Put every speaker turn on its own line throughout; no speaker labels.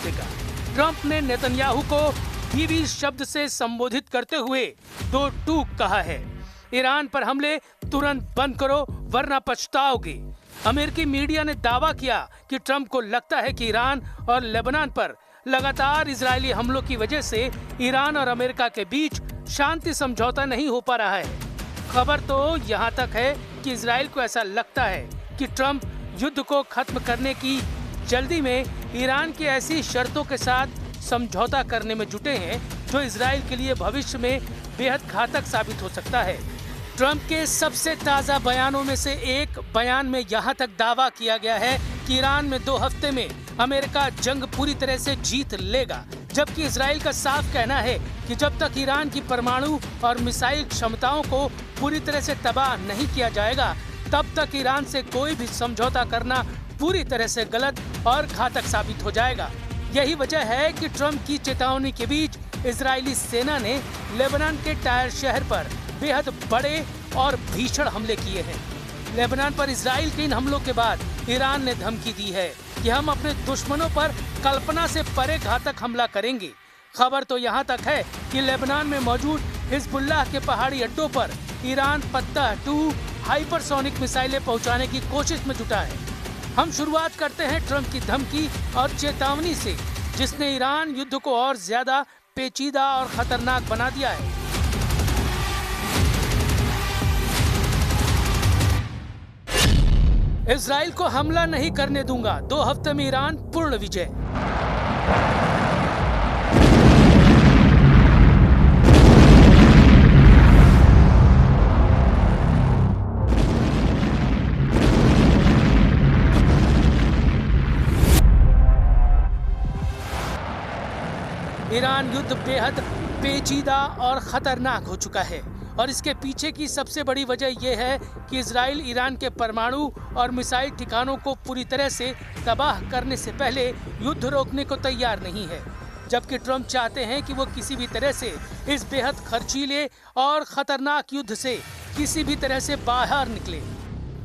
देगा। ट्रंप ने नेतन्याहू को बीवी शब्द से संबोधित करते हुए दो टूक कहा है। ईरान पर हमले तुरंत बंद करो वरना पछताओगे। अमेरिकी मीडिया ने दावा किया कि ट्रंप को लगता है कि ईरान और लेबनान पर लगातार इजरायली हमलों की वजह से ईरान और अमेरिका के बीच शांति समझौता नहीं हो पा रहा है। खबर तो यहाँ तक है कि इजराइल को ऐसा लगता है कि ट्रंप युद्ध को खत्म करने की जल्दी में ईरान की ऐसी शर्तों के साथ समझौता करने में जुटे हैं जो इजराइल के लिए भविष्य में बेहद घातक साबित हो सकता है। ट्रंप के सबसे ताजा बयानों में से एक बयान में यहाँ तक दावा किया गया है कि ईरान में 2 हफ्ते में अमेरिका जंग पूरी तरह से जीत लेगा, जबकि इजराइल का साफ कहना है कि जब तक ईरान की परमाणु और मिसाइल क्षमताओं को पूरी तरह से तबाह नहीं किया जाएगा तब तक ईरान से कोई भी समझौता करना पूरी तरह से गलत और घातक साबित हो जाएगा। यही वजह है कि ट्रंप की चेतावनी के बीच इजरायली सेना ने लेबनान के टायर शहर पर बेहद बड़े और भीषण हमले किए हैं। लेबनान पर इजराइल के इन हमलों के बाद ईरान ने धमकी दी है कि हम अपने दुश्मनों पर कल्पना से परे घातक हमला करेंगे। खबर तो यहाँ तक है कि लेबनान में मौजूद हिजबुल्लाह के पहाड़ी अड्डों पर ईरान फतह-2 हाइपरसोनिक मिसाइलें पहुँचाने की कोशिश में जुटा है। हम शुरुआत करते हैं ट्रंप की धमकी और चेतावनी से, जिसने ईरान युद्ध को और ज्यादा पेचीदा और खतरनाक बना दिया है। इजराइल को हमला नहीं करने दूंगा, 2 हफ्ते में ईरान पूर्ण विजय। ईरान युद्ध बेहद पेचीदा और खतरनाक हो चुका है और इसके पीछे की सबसे बड़ी वजह यह है कि इजराइल ईरान के परमाणु और मिसाइल ठिकानों को पूरी तरह से तबाह करने से पहले युद्ध रोकने को तैयार नहीं है, जबकि ट्रंप चाहते हैं कि वो किसी भी तरह से इस बेहद खर्चीले और खतरनाक युद्ध से किसी भी तरह से बाहर निकले।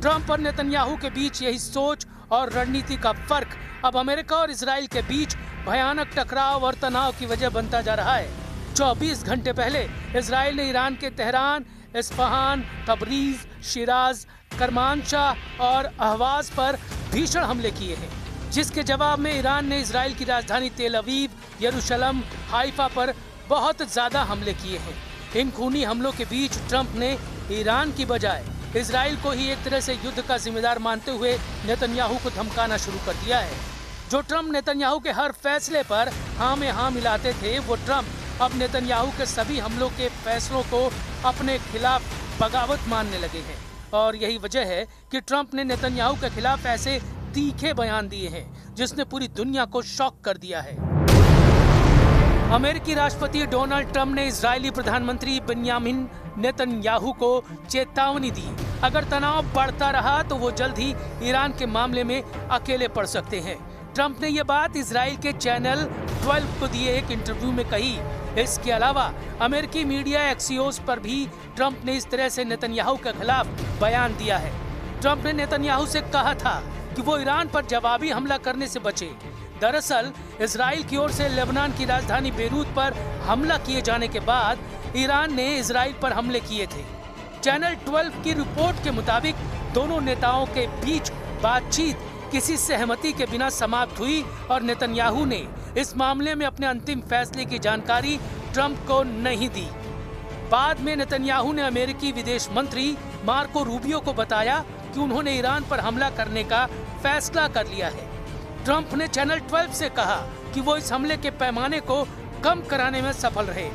ट्रंप और नेतन्याहू के बीच यही सोच और रणनीति का फर्क अब अमेरिका और इजराइल के बीच भयानक टकराव और तनाव की वजह बनता जा रहा है। 24 घंटे पहले इजराइल ने ईरान के Tehran, Isfahan, Tabriz, Siraj, Kermanshah और अहवाज पर भीषण हमले किए हैं, जिसके जवाब में ईरान ने इजराइल की राजधानी तेल अवीव, यरूशलेम, हाइफा पर बहुत ज्यादा हमले किए हैं। इन खूनी हमलों के बीच ट्रंप ने ईरान की बजाय इजराइल को ही एक तरह से युद्ध का जिम्मेदार मानते हुए नेतन्याहू को धमकाना शुरू कर दिया है। जो ट्रंप नेतन्याहू के हर फैसले पर हाँ में हाँ मिलाते थे, वो ट्रंप अब नेतन्याहू के सभी हमलों के फैसलों को अपने खिलाफ बगावत मानने लगे हैं और यही वजह है कि ट्रंप ने नेतन्याहू के खिलाफ ऐसे तीखे बयान दिए हैं जिसने पूरी दुनिया को शॉक कर दिया है। अमेरिकी राष्ट्रपति डोनाल्ड ट्रंप ने इजरायली प्रधानमंत्री बेंयामिन नेतन्याहू को चेतावनी दी, अगर तनाव बढ़ता रहा तो वो जल्द ही ईरान के मामले में अकेले पड़ सकते हैं। ट्रंप ने ये बात इजराइल के चैनल 12 को दिए एक इंटरव्यू में कही। इसके अलावा अमेरिकी मीडिया एक्सियोस पर भी ट्रंप ने इस तरह से नेतन्याहू के खिलाफ बयान दिया है। ट्रंप ने नेतन्याहू से कहा था कि वो ईरान पर जवाबी हमला करने से बचे। दरअसल इजराइल की ओर से लेबनान की राजधानी बेरूत पर हमला किए जाने के बाद ईरान ने इजराइल पर हमले किए थे। चैनल 12 की रिपोर्ट के मुताबिक दोनों नेताओं के बीच बातचीत किसी सहमति के बिना समाप्त हुई और नेतन्याहू ने इस मामले में अपने अंतिम फैसले की जानकारी ट्रंप को नहीं दी। बाद में नेतन्याहू ने अमेरिकी विदेश मंत्री मार्को रूबियो को बताया कि उन्होंने ईरान पर हमला करने का फैसला कर लिया है। ट्रंप ने चैनल 12 से कहा कि वो इस हमले के पैमाने को कम कराने में सफल रहे।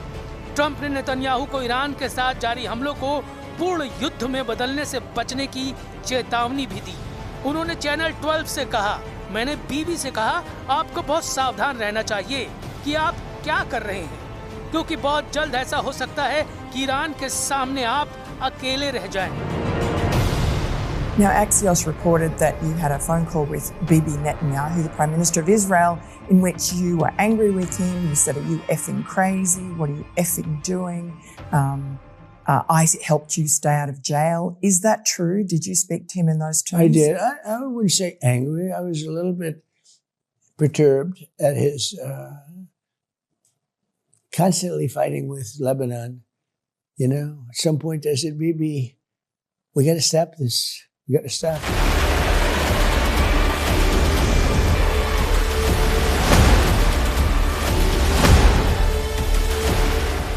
ट्रंप ने नेतन्याहू को ईरान के साथ जारी हमलों को पूर्ण युद्ध में बदलने से बचने की चेतावनी भी दी। उन्होंने चैनल 12 से कहा, मैंने बीबी से कहा आपको बहुत सावधान रहना चाहिए कि आप क्या कर रहे हैं, क्योंकि बहुत जल्द ऐसा हो सकता है कि ईरान के सामने आप अकेले रह जाएं।
Now, Axios reported that you had a phone call with Bibi Netanyahu, the Prime Minister of Israel, in which you were angry with him. You said, are you effing crazy? What are you effing doing? I helped you stay out of jail. Is that true? Did you speak to him in those terms?
I did. I wouldn't say angry. I was a little bit perturbed at his constantly fighting with Lebanon. You know, at some point I said, Bibi, we got to stop this. We got to stop.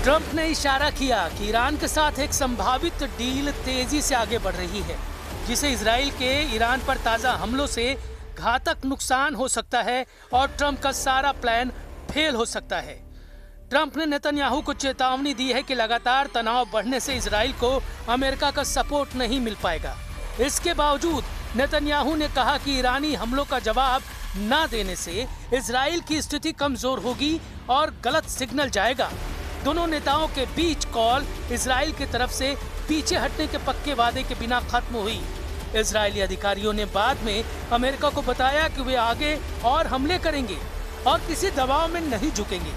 Trump ने इशारा किया कि Iran के साथ एक संभावित deal तेजी से आगे बढ़ रही है, जिसे इजराइल के ईरान पर ताजा हमलों से घातक नुकसान हो सकता है और ट्रंप का सारा प्लान फेल हो सकता है। ट्रंप ने नेतन्याहू को चेतावनी दी है कि लगातार तनाव बढ़ने से इजराइल को अमेरिका का सपोर्ट नहीं मिल पाएगा। इसके बावजूद नेतन्याहू ने कहा कि ईरानी हमलों का जवाब न देने से इजराइल की स्थिति कमजोर होगी और गलत सिग्नल जाएगा। दोनों नेताओं के बीच कॉल इजराइल की तरफ से पीछे हटने के पक्के वादे के बिना खत्म हुई। इजरायली अधिकारियों ने बाद में अमेरिका को बताया कि वे आगे और हमले करेंगे और किसी दबाव में नहीं झुकेंगे।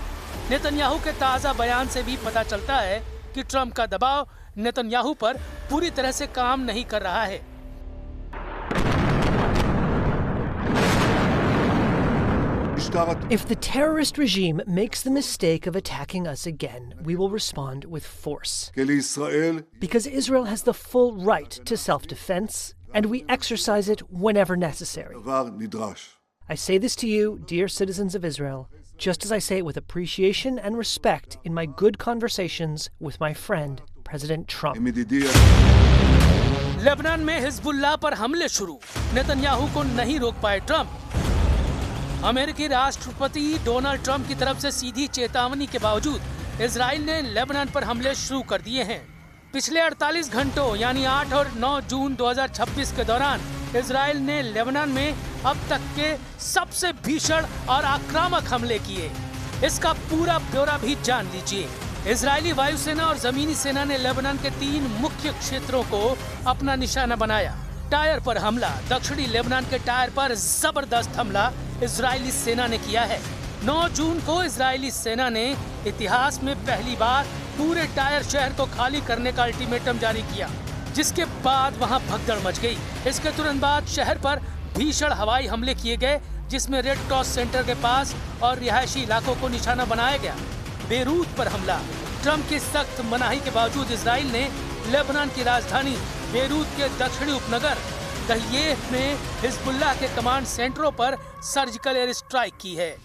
नेतन्याहू के ताजा बयान से भी पता चलता है कि ट्रंप का दबाव नेतन्याहू पर पूरी तरह से काम नहीं कर रहा है।
If the terrorist regime makes the mistake of attacking us again, we will respond with force. Because Israel has the full right to self-defense, and we exercise it whenever necessary. I say this to you, dear citizens of Israel, just as I say it with appreciation and respect in my good conversations with my friend, President Trump.
Lebanon में Hezbollah पर हमले शुरू, Netanyahu को नहीं रोक पाए Trump. अमेरिकी राष्ट्रपति डोनाल्ड ट्रंप की तरफ से सीधी चेतावनी के बावजूद इजराइल ने लेबनान पर हमले शुरू कर दिए हैं। पिछले 48 घंटों यानी 8 और 9 जून 2026 के दौरान इजराइल ने लेबनान में अब तक के सबसे भीषण और आक्रामक हमले किए। इसका पूरा ब्यौरा भी जान लीजिए। इजरायली वायुसेना और जमीनी सेना ने लेबनान के 3 मुख्य क्षेत्रों को अपना निशाना बनाया। टायर पर हमला, दक्षिणी लेबनान के टायर पर जबरदस्त हमला इजरायली सेना ने किया है। 9 जून को इजरायली सेना ने इतिहास में पहली बार पूरे टायर शहर को खाली करने का अल्टीमेटम जारी किया, जिसके बाद वहां भगदड़ मच गई। इसके तुरंत बाद शहर पर भीषण हवाई हमले किए गए, जिसमें रेड क्रॉस सेंटर के पास और रिहायशी इलाकों को निशाना बनाया गया। बेरूत पर हमला, ट्रंप की सख्त मनाही के बावजूद इजराइल ने लेबनान की राजधानी बेरूत के दक्षिणी उपनगर दहियेफ में हिजबुल्लाह के कमांड सेंटरों पर सर्जिकल एयर स्ट्राइक की है।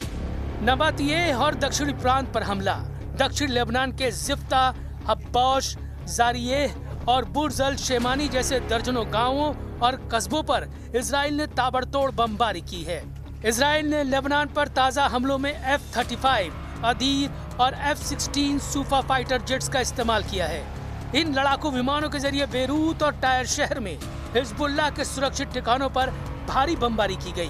नबातिये और दक्षिणी प्रांत पर हमला, दक्षिण लेबनान के जिफ्ता, हब्बौश, जारियेह और बुर्ज अल शेमानी जैसे दर्जनों गांवों और कस्बों पर इजराइल ने ताबड़तोड़ बमबारी की है। इजराइल ने लेबनान पर ताजा हमलों में F-35, अदीर और F-16 सुपा फाइटर जेट्स का इस्तेमाल किया है। इन लड़ाकू विमानों के जरिए बेरूत और टायर शहर में हिजबुल्लाह के सुरक्षित ठिकानों पर भारी बमबारी की गई।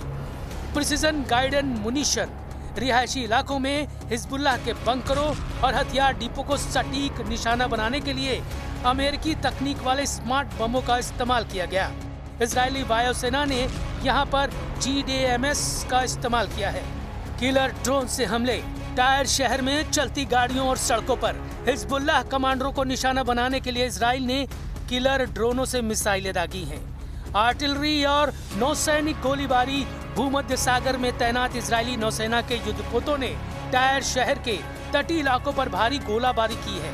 प्रिसीजन गाइडेड मुनीशन, रिहायशी इलाकों में हिजबुल्लाह के बंकरों और हथियार डिपो को सटीक निशाना बनाने के लिए अमेरिकी तकनीक वाले स्मार्ट बमों का इस्तेमाल किया गया। इजरायली वायुसेना ने यहाँ पर GDAMS का इस्तेमाल किया है। किलर ड्रोन से हमले, टायर शहर में चलती गाड़ियों और सड़कों पर हिजबुल्लाह कमांडरों को निशाना बनाने के लिए इजराइल ने किलर ड्रोनों से मिसाइलें दागी हैं। आर्टिलरी और नौसैनिक गोलीबारी, भूमध्य सागर में तैनात इजरायली नौसेना के युद्धपोतों ने टायर शहर के तटीय इलाकों पर भारी गोलाबारी की है।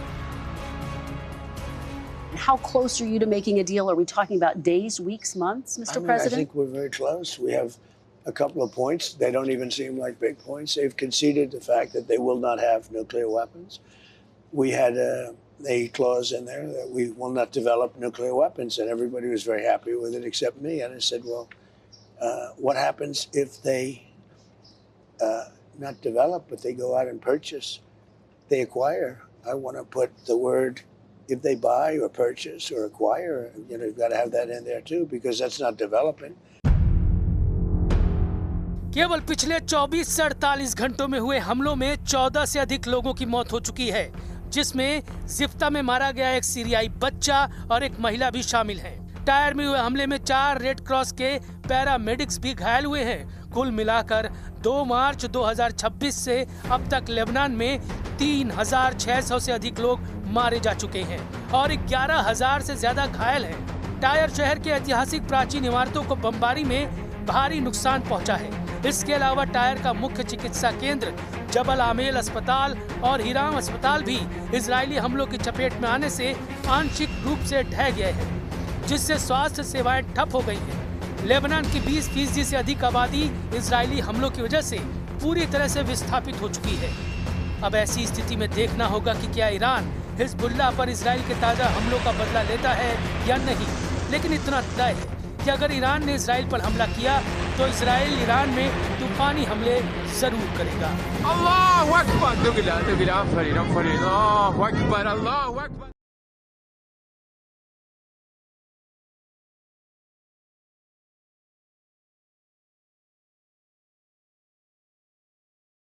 How close are you to making a deal? Are we talking about days, weeks, months, Mr. President?
I think we're very close. We have a couple of points. They don't even seem like big points. They've conceded the fact that they will not have nuclear weapons. We had a clause in there that we will not develop nuclear weapons, and everybody was very happy with it except me. And I said, well, what happens if they not develop, but they go out and purchase, they acquire? I want to put the word, if they buy or purchase or acquire, you've got to have that in there too, because that's not developing.
केवल पिछले 24 से 48 घंटों में हुए हमलों में 14 से अधिक लोगों की मौत हो चुकी है, जिसमें जिफ्ता में मारा गया एक सीरियाई बच्चा और एक महिला भी शामिल हैं। टायर में हुए हमले में 4 रेड क्रॉस के पैरामेडिक्स भी घायल हुए हैं। कुल मिलाकर 2 मार्च 2026 से अब तक लेबनान में 3600 से अधिक लोग मारे जा चुके हैं और 11000 से ज्यादा घायल हैं। टायर शहर के ऐतिहासिक प्राचीन इमारतों को बमबारी में भारी नुकसान पहुंचा है। इसके अलावा टायर का मुख्य चिकित्सा केंद्र जबल आमेल अस्पताल और हिराम अस्पताल भी इजरायली हमलों की चपेट में आने से आंशिक रूप से ढह गए हैं, जिससे स्वास्थ्य सेवाएं ठप हो गई हैं। लेबनान की 20% से अधिक आबादी इजरायली हमलों की वजह से पूरी तरह से विस्थापित हो चुकी है। अब ऐसी स्थिति में देखना होगा कि क्या ईरान हिजबुल्लाह पर इजराइल के ताजा हमलों का बदला लेता है या नहीं। लेकिन इतना तय है कि अगर ईरान ने इजराइल पर हमला किया तो इजराइल ईरान में तूफानी हमले जरूर करेगा।
अल्लाहु अकबर,